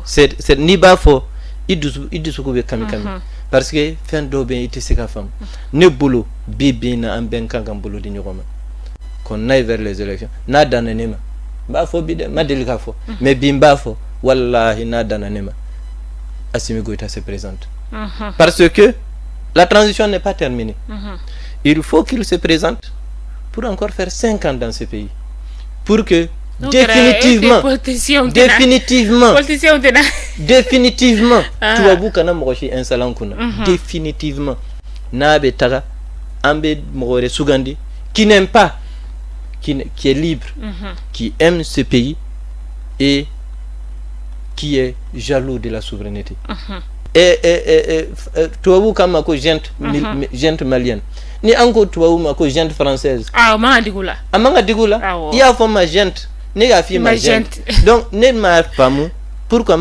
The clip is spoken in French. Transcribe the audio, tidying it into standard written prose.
c'est ni bafo idusu ko be kami parce que fin do be ite sika fam ne bolo bibina am ben kan bolo di nyoma qu'on aille vers les élections na dananema bafo bide ma delika fo mais bimbafo wallahi na dananema Assimi Goïta se présente parce que la transition n'est pas terminée. Il faut qu'il se présente pour encore faire 5 ans dans ce pays pour que donc, définitivement tu vas vous kana mochi un salon kuna définitivement na betara ambe mogore sugandi qui n'aime pas qui est libre qui aime ce pays et qui est jaloux de la souveraineté et tu vas vous comme ko gente malienne ni encore tu vas vous ko gente française amanga digula il y a forme gente ni ga fi ma gente donc ne ma famu pourquoi